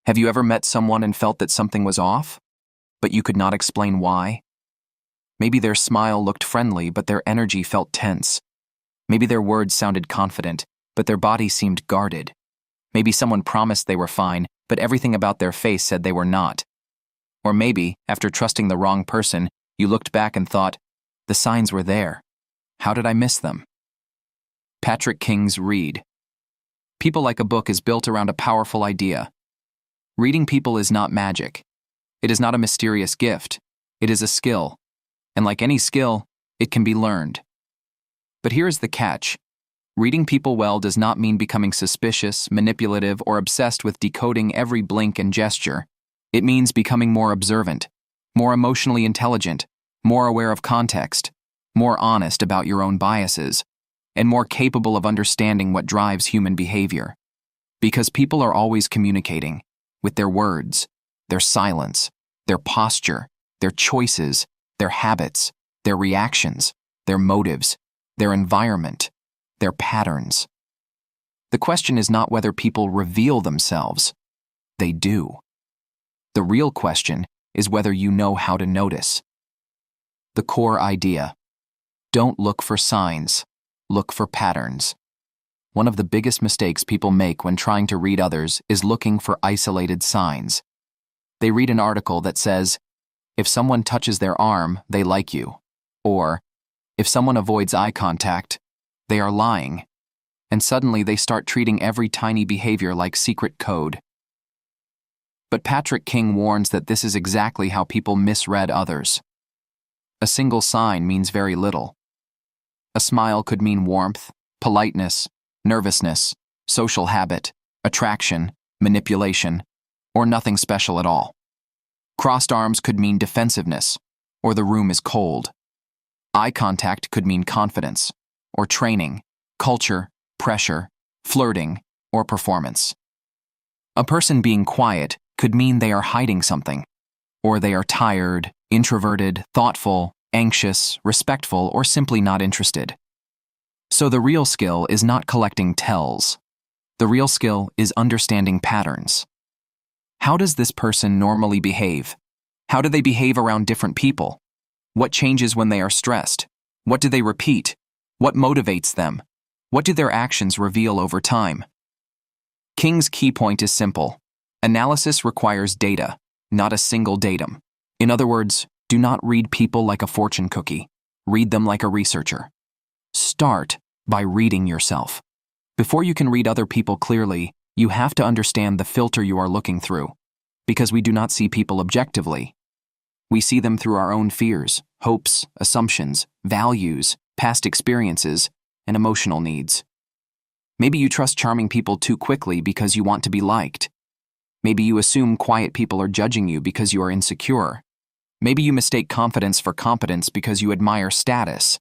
Have you ever met someone and felt that something was off, but you could not explain why? Maybe their smile looked friendly, but their energy felt tense. Maybe their words sounded confident, but their body seemed guarded. Maybe someone promised they were fine, but everything about their face said they were not. Or maybe, after trusting the wrong person, you looked back and thought, the signs were there. How did I miss them? Patrick King's Read. People Like a Book is built around a powerful idea. Reading people is not magic. It is not a mysterious gift. It is a skill. And like any skill, it can be learned. But here is the catch. Reading people well does not mean becoming suspicious, manipulative, or obsessed with decoding every blink and gesture. It means becoming more observant, more emotionally intelligent, more aware of context, more honest about your own biases, and more capable of understanding what drives human behavior. Because people are always communicating, with their words, their silence, their posture, their choices, their habits, their reactions, their motives, their environment, their patterns. The question is not whether people reveal themselves. They do. The real question is whether you know how to notice. The core idea. Don't look for signs. Look for patterns. One of the biggest mistakes people make when trying to read others is looking for isolated signs. They read an article that says, if someone touches their arm, they like you. Or, if someone avoids eye contact, they are lying. And suddenly they start treating every tiny behavior like secret code. But Patrick King warns that this is exactly how people misread others. A single sign means very little. A smile could mean warmth, politeness, nervousness, social habit, attraction, manipulation, or nothing special at all. Crossed arms could mean defensiveness, or the room is cold. Eye contact could mean confidence, or training, culture, pressure, flirting, or performance. A person being quiet could mean they are hiding something, or they are tired, introverted, thoughtful, anxious, respectful, or simply not interested. So the real skill is not collecting tells. The real skill is understanding patterns. How does this person normally behave? How do they behave around different people? What changes when they are stressed? What do they repeat? What motivates them? What do their actions reveal over time? King's key point is simple. Analysis requires data, not a single datum. In other words, do not read people like a fortune cookie. Read them like a researcher. Start by reading yourself. Before you can read other people clearly, you have to understand the filter you are looking through. Because we do not see people objectively. We see them through our own fears, hopes, assumptions, values, past experiences, and emotional needs. Maybe you trust charming people too quickly because you want to be liked. Maybe you assume quiet people are judging you because you are insecure. Maybe you mistake confidence for competence because you admire status.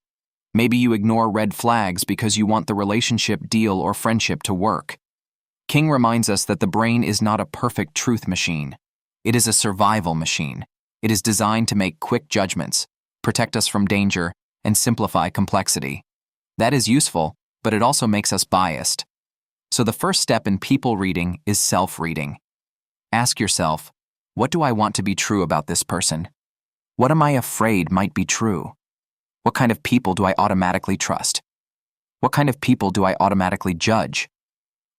Maybe you ignore red flags because you want the relationship, deal, or friendship to work. King reminds us that the brain is not a perfect truth machine. It is a survival machine. It is designed to make quick judgments, protect us from danger, and simplify complexity. That is useful, but it also makes us biased. So the first step in people reading is self-reading. Ask yourself, what do I want to be true about this person? What am I afraid might be true? What kind of people do I automatically trust? What kind of people do I automatically judge?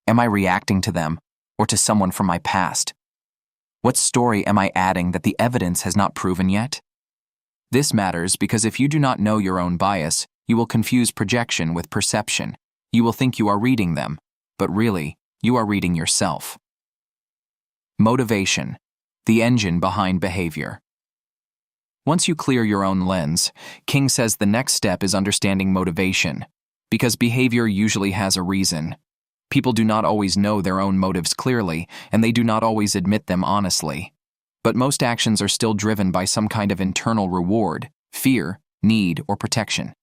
Am I reacting to them or to someone from my past? What story am I adding that the evidence has not proven yet? This matters because if you do not know your own bias, you will confuse projection with perception. You will think you are reading them, but really, you are reading yourself. Motivation, the engine behind behavior. Once you clear your own lens, King says the next step is understanding motivation, because behavior usually has a reason. People do not always know their own motives clearly, and they do not always admit them honestly. But most actions are still driven by some kind of internal reward, fear, need, or protection.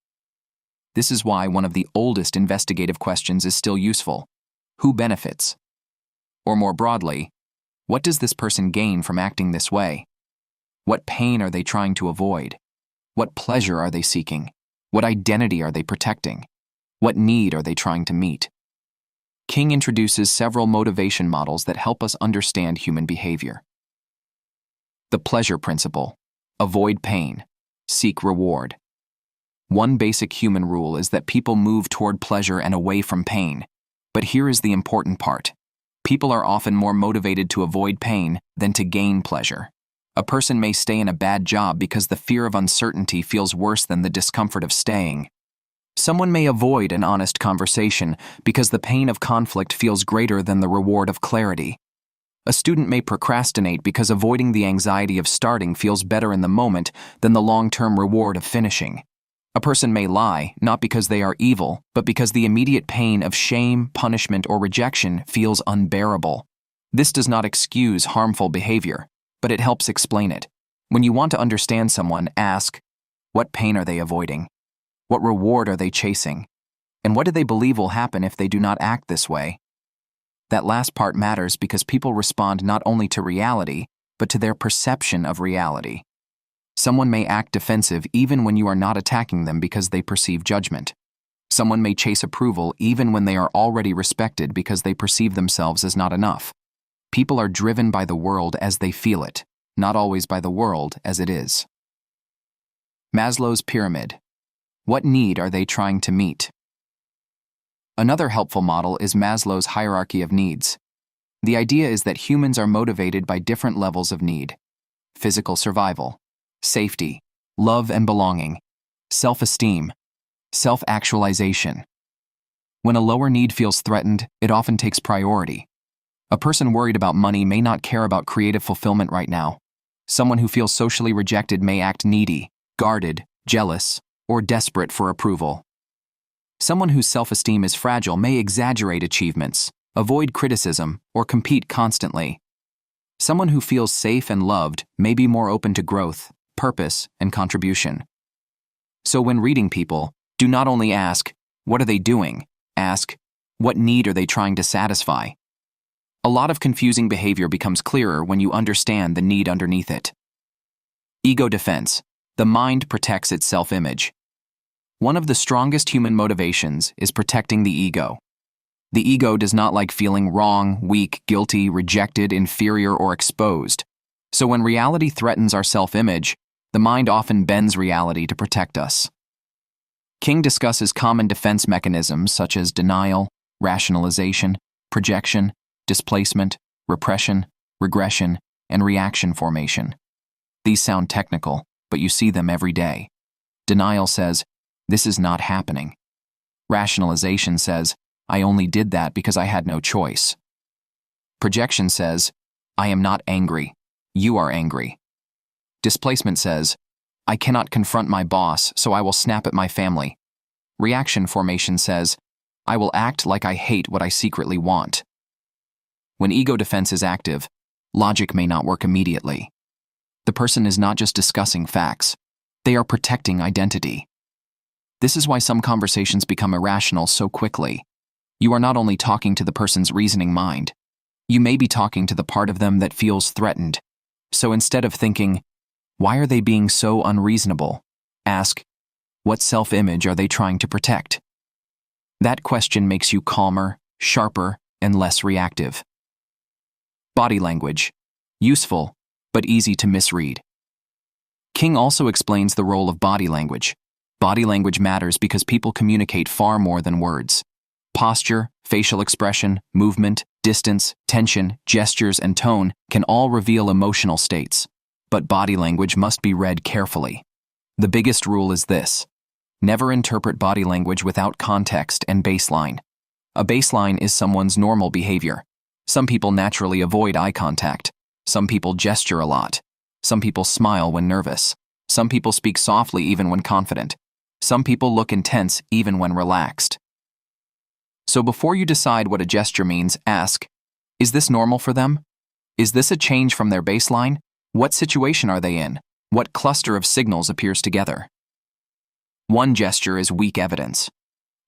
This is why one of the oldest investigative questions is still useful. Who benefits? Or more broadly, what does this person gain from acting this way? What pain are they trying to avoid? What pleasure are they seeking? What identity are they protecting? What need are they trying to meet? King introduces several motivation models that help us understand human behavior. The pleasure principle: avoid pain, seek reward. One basic human rule is that people move toward pleasure and away from pain. But here is the important part. People are often more motivated to avoid pain than to gain pleasure. A person may stay in a bad job because the fear of uncertainty feels worse than the discomfort of staying. Someone may avoid an honest conversation because the pain of conflict feels greater than the reward of clarity. A student may procrastinate because avoiding the anxiety of starting feels better in the moment than the long-term reward of finishing. A person may lie, not because they are evil, but because the immediate pain of shame, punishment, or rejection feels unbearable. This does not excuse harmful behavior, but it helps explain it. When you want to understand someone, ask, what pain are they avoiding? What reward are they chasing? And what do they believe will happen if they do not act this way? That last part matters because people respond not only to reality, but to their perception of reality. Someone may act defensive even when you are not attacking them because they perceive judgment. Someone may chase approval even when they are already respected because they perceive themselves as not enough. People are driven by the world as they feel it, not always by the world as it is. Maslow's pyramid. What need are they trying to meet? Another helpful model is Maslow's hierarchy of needs. The idea is that humans are motivated by different levels of need: physical survival, safety, love and belonging, self-esteem, self-actualization. When a lower need feels threatened, it often takes priority. A person worried about money may not care about creative fulfillment right now. Someone who feels socially rejected may act needy, guarded, jealous, or desperate for approval. Someone whose self-esteem is fragile may exaggerate achievements, avoid criticism, or compete constantly. Someone who feels safe and loved may be more open to growth, purpose, and contribution. So when reading people, do not only ask, what are they doing? Ask, what need are they trying to satisfy? A lot of confusing behavior becomes clearer when you understand the need underneath it. Ego defense. The mind protects its self-image. One of the strongest human motivations is protecting the ego. The ego does not like feeling wrong, weak, guilty, rejected, inferior, or exposed. So when reality threatens our self-image, the mind often bends reality to protect us. King discusses common defense mechanisms such as denial, rationalization, projection, displacement, repression, regression, and reaction formation. These sound technical, but you see them every day. Denial says, this is not happening. Rationalization says, I only did that because I had no choice. Projection says, I am not angry. You are angry. Displacement says, I cannot confront my boss, so I will snap at my family. Reaction formation says, I will act like I hate what I secretly want. When ego defense is active, logic may not work immediately. The person is not just discussing facts. They are protecting identity. This is why some conversations become irrational so quickly. You are not only talking to the person's reasoning mind, you may be talking to the part of them that feels threatened. So instead of thinking, why are they being so unreasonable? Ask, what self-image are they trying to protect? That question makes you calmer, sharper, and less reactive. Body language. Useful, but easy to misread. King also explains the role of body language. Body language matters because people communicate far more than words. Posture, facial expression, movement, distance, tension, gestures, and tone can all reveal emotional states. But body language must be read carefully. The biggest rule is this: never interpret body language without context and baseline. A baseline is someone's normal behavior. Some people naturally avoid eye contact. Some people gesture a lot. Some people smile when nervous. Some people speak softly even when confident. Some people look intense even when relaxed. So before you decide what a gesture means, ask, is this normal for them? Is this a change from their baseline? What situation are they in? What cluster of signals appears together? One gesture is weak evidence.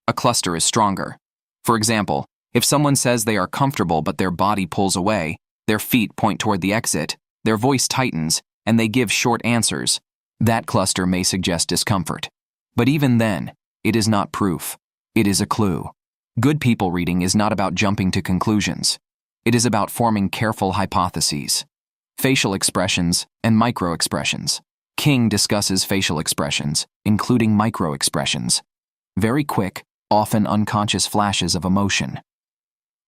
A cluster is stronger. For example, if someone says they are comfortable but their body pulls away, their feet point toward the exit, their voice tightens, and they give short answers, that cluster may suggest discomfort. But even then, it is not proof. It is a clue. Good people reading is not about jumping to conclusions. It is about forming careful hypotheses. Facial expressions and micro-expressions. King discusses facial expressions, including micro-expressions. Very quick, often unconscious flashes of emotion.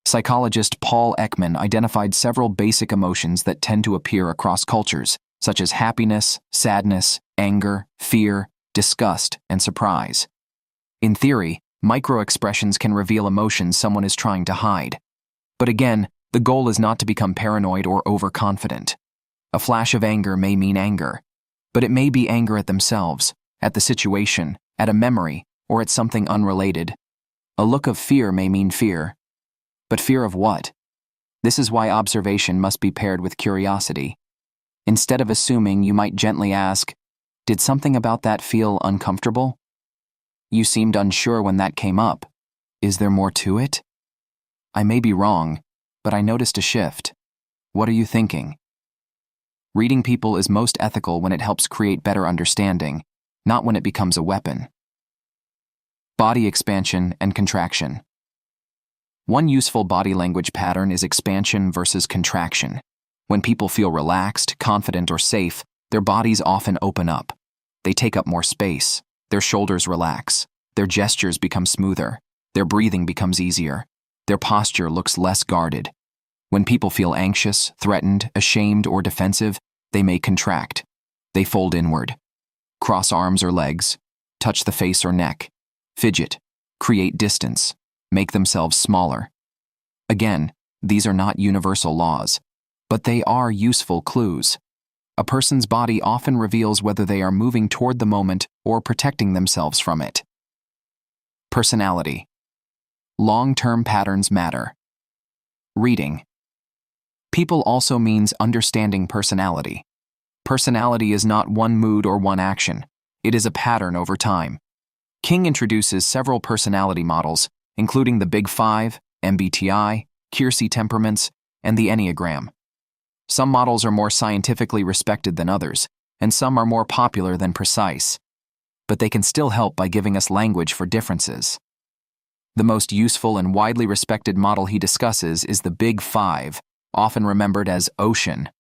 Psychologist Paul Ekman identified several basic emotions that tend to appear across cultures, such as happiness, sadness, anger, fear, disgust, and surprise. In theory, micro-expressions can reveal emotions someone is trying to hide. But again, the goal is not to become paranoid or overconfident. A flash of anger may mean anger, but it may be anger at themselves, at the situation, at a memory, or at something unrelated. A look of fear may mean fear. But fear of what? This is why observation must be paired with curiosity. Instead of assuming, you might gently ask, "Did something about that feel uncomfortable? You seemed unsure when that came up. Is there more to it? I may be wrong, but I noticed a shift. What are you thinking?" Reading people is most ethical when it helps create better understanding, not when it becomes a weapon. Body expansion and contraction. One useful body language pattern is expansion versus contraction. When people feel relaxed, confident, or safe, their bodies often open up. They take up more space. Their shoulders relax. Their gestures become smoother. Their breathing becomes easier. Their posture looks less guarded. When people feel anxious, threatened, ashamed, or defensive, they may contract. They fold inward. Cross arms or legs. Touch the face or neck. Fidget. Create distance. Make themselves smaller. Again, these are not universal laws, but they are useful clues. A person's body often reveals whether they are moving toward the moment or protecting themselves from it. Personality. Long-term patterns matter. Reading. People also means understanding personality. Personality is not one mood or one action. It is a pattern over time. King introduces several personality models, including the Big Five, MBTI, Keirsey temperaments, and the Enneagram. Some models are more scientifically respected than others, and some are more popular than precise. But they can still help by giving us language for differences. The most useful and widely respected model he discusses is the Big Five, often remembered as OCEAN: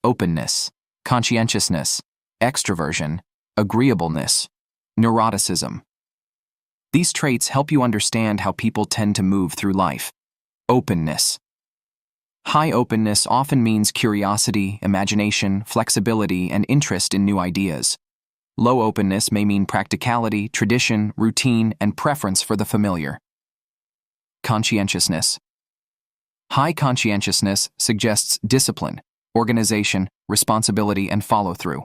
openness, conscientiousness, extroversion, agreeableness, neuroticism. These traits help you understand how people tend to move through life. Openness. High openness often means curiosity, imagination, flexibility, and interest in new ideas. Low openness may mean practicality, tradition, routine, and preference for the familiar. Conscientiousness. High conscientiousness suggests discipline, organization, responsibility, and follow-through.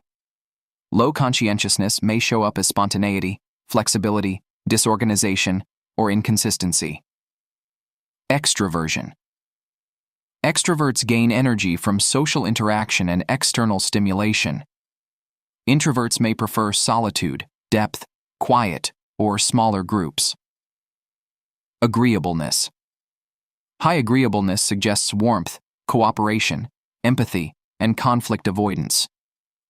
Low conscientiousness may show up as spontaneity, flexibility, disorganization, or inconsistency. Extroversion. Extroverts gain energy from social interaction and external stimulation. Introverts may prefer solitude, depth, quiet, or smaller groups. Agreeableness. High agreeableness suggests warmth, cooperation, empathy, and conflict avoidance.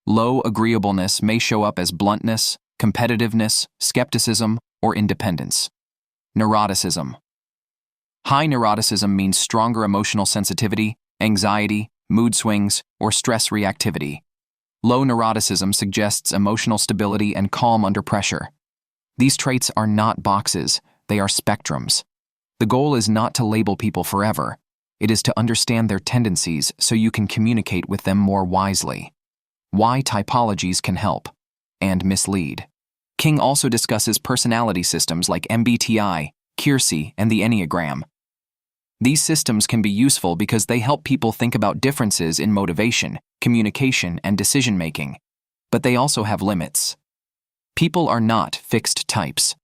Low agreeableness may show up as bluntness, competitiveness, skepticism, or independence. Neuroticism. High neuroticism means stronger emotional sensitivity, anxiety, mood swings, or stress reactivity. Low neuroticism suggests emotional stability and calm under pressure. These traits are not boxes, they are spectrums. The goal is not to label people forever. It is to understand their tendencies so you can communicate with them more wisely. Why typologies can help and mislead. King also discusses personality systems like MBTI, Keirsey, and the Enneagram. These systems can be useful because they help people think about differences in motivation, communication, and decision-making. But they also have limits. People are not fixed types.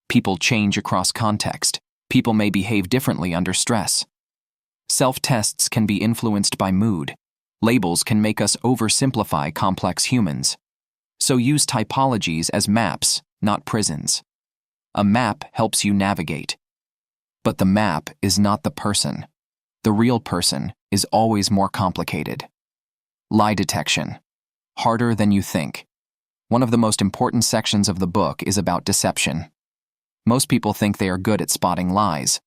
People change across context. People may behave differently under stress. Self-tests can be influenced by mood. Labels can make us oversimplify complex humans. So use typologies as maps, not prisons. A map helps you navigate. But the map is not the person. The real person is always more complicated. Lie detection. Harder than you think. One of the most important sections of the book is about deception. Most people think they are good at spotting lies,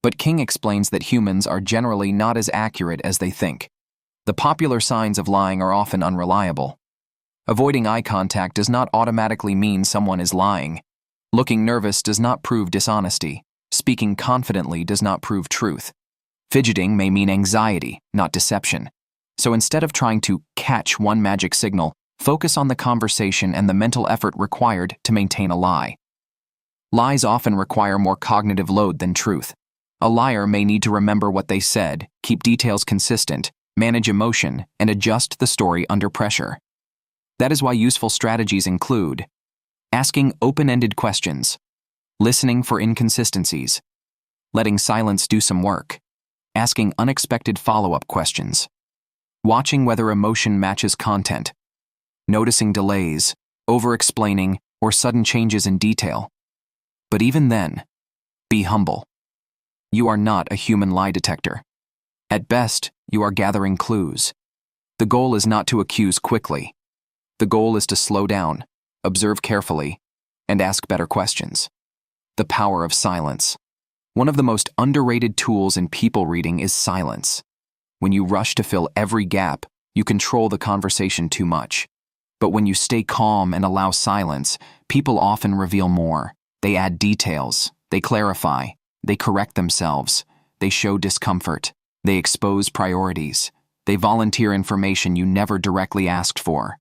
But King explains that humans are generally not as accurate as they think. The popular signs of lying are often unreliable. Avoiding eye contact does not automatically mean someone is lying. Looking nervous does not prove dishonesty. Speaking confidently does not prove truth. Fidgeting may mean anxiety, not deception. So instead of trying to catch one magic signal, focus on the conversation and the mental effort required to maintain a lie. Lies often require more cognitive load than truth. A liar may need to remember what they said, keep details consistent, manage emotion, and adjust the story under pressure. That is why useful strategies include asking open-ended questions, listening for inconsistencies, letting silence do some work, asking unexpected follow-up questions, watching whether emotion matches content, noticing delays, over-explaining, or sudden changes in detail. But even then, be humble. You are not a human lie detector. At best, you are gathering clues. The goal is not to accuse quickly. The goal is to slow down, observe carefully, and ask better questions. The power of silence. One of the most underrated tools in people reading is silence. When you rush to fill every gap, you control the conversation too much. But when you stay calm and allow silence, people often reveal more. They add details, they clarify, they correct themselves, they show discomfort, they expose priorities, they volunteer information you never directly asked for.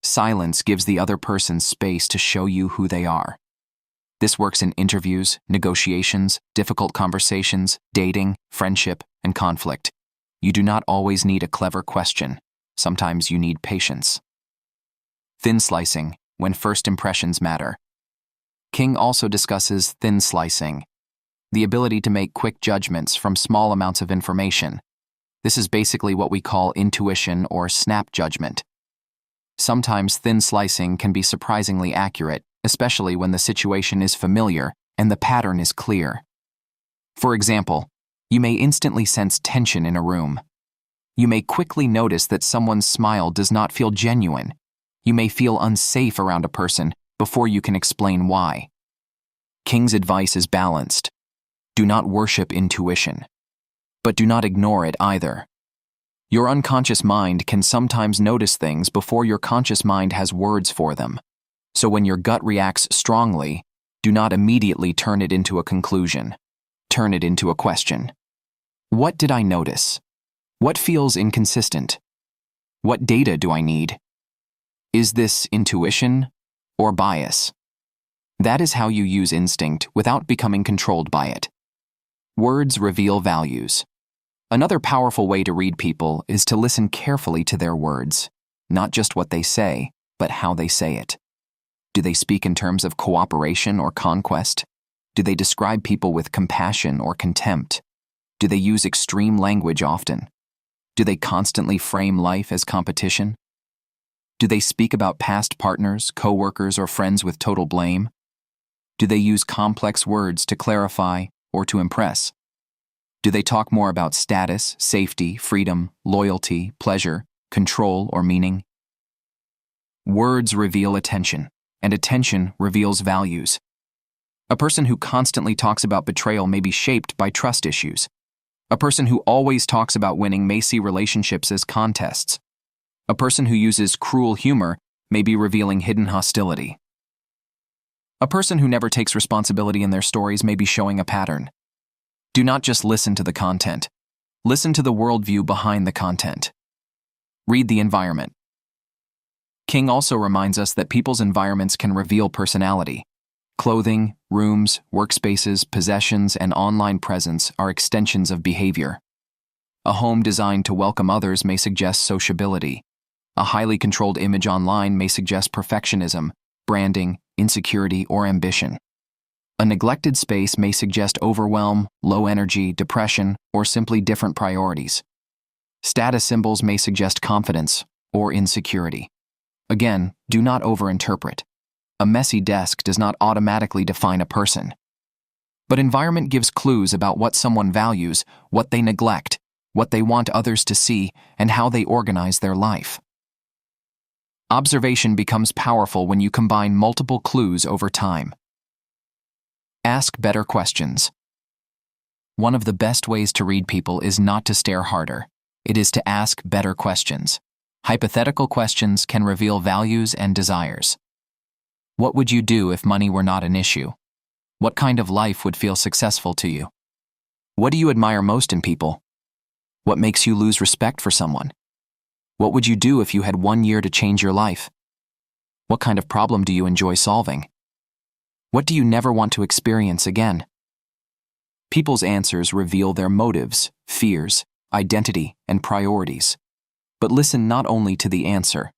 Silence gives the other person space to show you who they are. This works in interviews, negotiations, difficult conversations, dating, friendship, and conflict. You do not always need a clever question. Sometimes you need patience. Thin slicing, when first impressions matter. King also discusses thin slicing, the ability to make quick judgments from small amounts of information. This is basically what we call intuition or snap judgment. Sometimes thin slicing can be surprisingly accurate, especially when the situation is familiar and the pattern is clear. For example, you may instantly sense tension in a room. You may quickly notice that someone's smile does not feel genuine. You may feel unsafe around a person before you can explain why. King's advice is balanced. Do not worship intuition, but do not ignore it either. Your unconscious mind can sometimes notice things before your conscious mind has words for them. So when your gut reacts strongly, do not immediately turn it into a conclusion. Turn it into a question. What did I notice? What feels inconsistent? What data do I need? Is this intuition or bias? That is how you use instinct without becoming controlled by it. Words reveal values. Another powerful way to read people is to listen carefully to their words, not just what they say, but how they say it. Do they speak in terms of cooperation or conquest? Do they describe people with compassion or contempt? Do they use extreme language often? Do they constantly frame life as competition? Do they speak about past partners, co-workers, or friends with total blame? Do they use complex words to clarify or to impress? Do they talk more about status, safety, freedom, loyalty, pleasure, control, or meaning? Words reveal attention, and attention reveals values. A person who constantly talks about betrayal may be shaped by trust issues. A person who always talks about winning may see relationships as contests. A person who uses cruel humor may be revealing hidden hostility. A person who never takes responsibility in their stories may be showing a pattern. Do not just listen to the content. Listen to the worldview behind the content. Read the environment. King also reminds us that people's environments can reveal personality. Clothing, rooms, workspaces, possessions, and online presence are extensions of behavior. A home designed to welcome others may suggest sociability. A highly controlled image online may suggest perfectionism, branding, insecurity, or ambition. A neglected space may suggest overwhelm, low energy, depression, or simply different priorities. Status symbols may suggest confidence or insecurity. Again, do not overinterpret. A messy desk does not automatically define a person. But environment gives clues about what someone values, what they neglect, what they want others to see, and how they organize their life. Observation becomes powerful when you combine multiple clues over time. Ask better questions. One of the best ways to read people is not to stare harder. It is to ask better questions. Hypothetical questions can reveal values and desires. What would you do if money were not an issue? What kind of life would feel successful to you? What do you admire most in people? What makes you lose respect for someone? What would you do if you had 1 year to change your life? What kind of problem do you enjoy solving? What do you never want to experience again? People's answers reveal their motives, fears, identity, and priorities. But listen not only to the answer.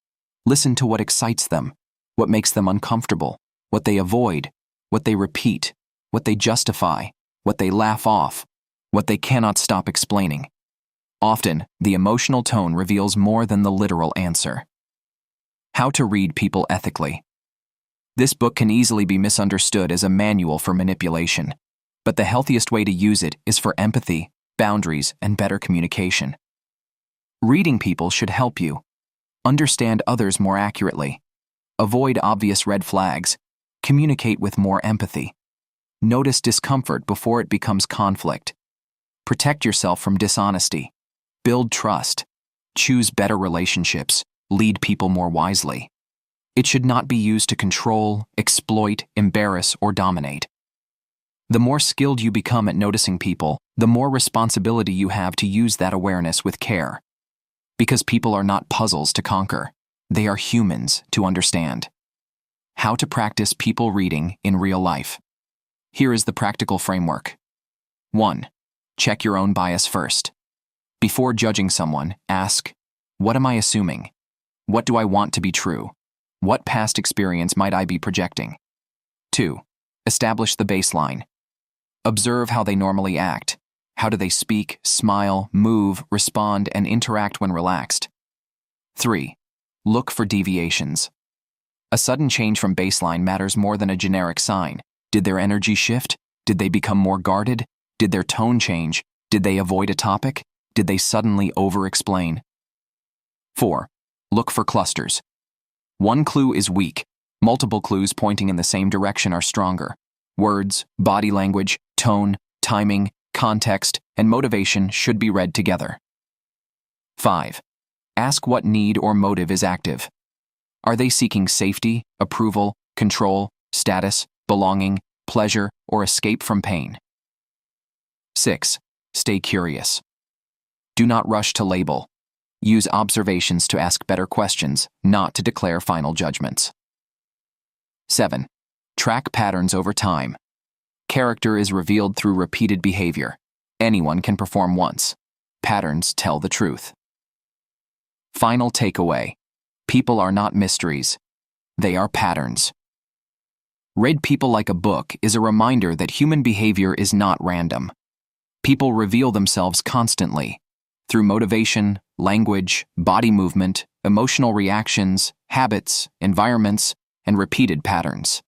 Listen to what excites them, what makes them uncomfortable, what they avoid, what they repeat, what they justify, what they laugh off, what they cannot stop explaining. Often, the emotional tone reveals more than the literal answer. How to read people ethically. This book can easily be misunderstood as a manual for manipulation, but the healthiest way to use it is for empathy, boundaries, and better communication. Reading people should help you understand others more accurately, avoid obvious red flags, communicate with more empathy, notice discomfort before it becomes conflict, protect yourself from dishonesty, build trust, choose better relationships, lead people more wisely. It should not be used to control, exploit, embarrass, or dominate. The more skilled you become at noticing people, the more responsibility you have to use that awareness with care. Because people are not puzzles to conquer, they are humans to understand. How to practice people reading in real life. Here is the practical framework. 1. Check your own bias first. Before judging someone, ask, what am I assuming? What do I want to be true? What past experience might I be projecting? 2. Establish the baseline. Observe how they normally act. How do they speak, smile, move, respond, and interact when relaxed? 3. Look for deviations. A sudden change from baseline matters more than a generic sign. Did their energy shift? Did they become more guarded? Did their tone change? Did they avoid a topic? Did they suddenly over-explain? 4. Look for clusters. One clue is weak. Multiple clues pointing in the same direction are stronger. Words, body language, tone, timing, context, and motivation should be read together. 5. Ask what need or motive is active. Are they seeking safety, approval, control, status, belonging, pleasure, or escape from pain? 6. Stay curious. Do not rush to label. Use observations to ask better questions, not to declare final judgments. 7. Track patterns over time. Character is revealed through repeated behavior. Anyone can perform once. Patterns tell the truth. Final takeaway. People are not mysteries. They are patterns. Read People like a book is a reminder that human behavior is not random. People reveal themselves constantly through motivation, language, body movement, emotional reactions, habits, environments, and repeated patterns.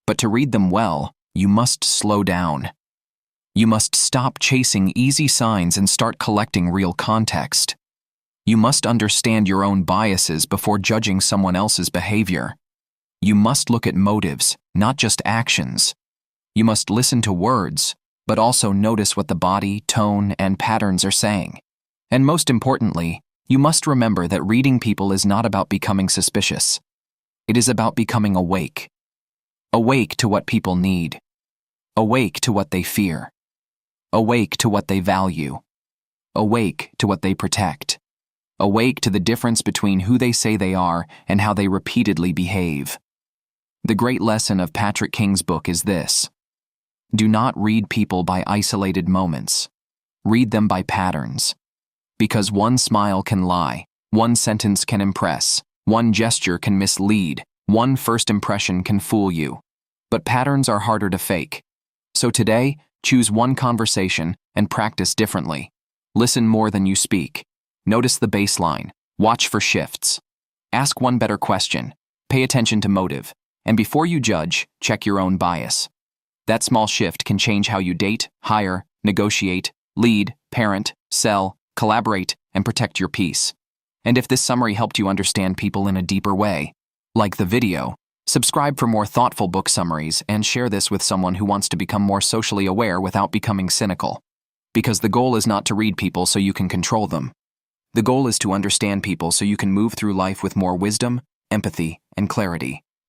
But to read them well, you must slow down. You must stop chasing easy signs and start collecting real context. You must understand your own biases before judging someone else's behavior. You must look at motives, not just actions. You must listen to words, but also notice what the body, tone, and patterns are saying. And most importantly, you must remember that reading people is not about becoming suspicious. It is about becoming awake. Awake to what people need. Awake to what they fear. Awake to what they value. Awake to what they protect. Awake to the difference between who they say they are and how they repeatedly behave. The great lesson of Patrick King's book is this: do not read people by isolated moments. Read them by patterns. Because one smile can lie, one sentence can impress, one gesture can mislead, one first impression can fool you. But patterns are harder to fake. So today, choose one conversation and practice differently. Listen more than you speak. Notice the baseline. Watch for shifts. Ask one better question. Pay attention to motive. And before you judge, check your own bias. That small shift can change how you date, hire, negotiate, lead, parent, sell, collaborate, and protect your peace. And if this summary helped you understand people in a deeper way, like the video, Subscribe for more thoughtful book summaries and share this with someone who wants to become more socially aware without becoming cynical. Because the goal is not to read people so you can control them. The goal is to understand people so you can move through life with more wisdom, empathy, and clarity.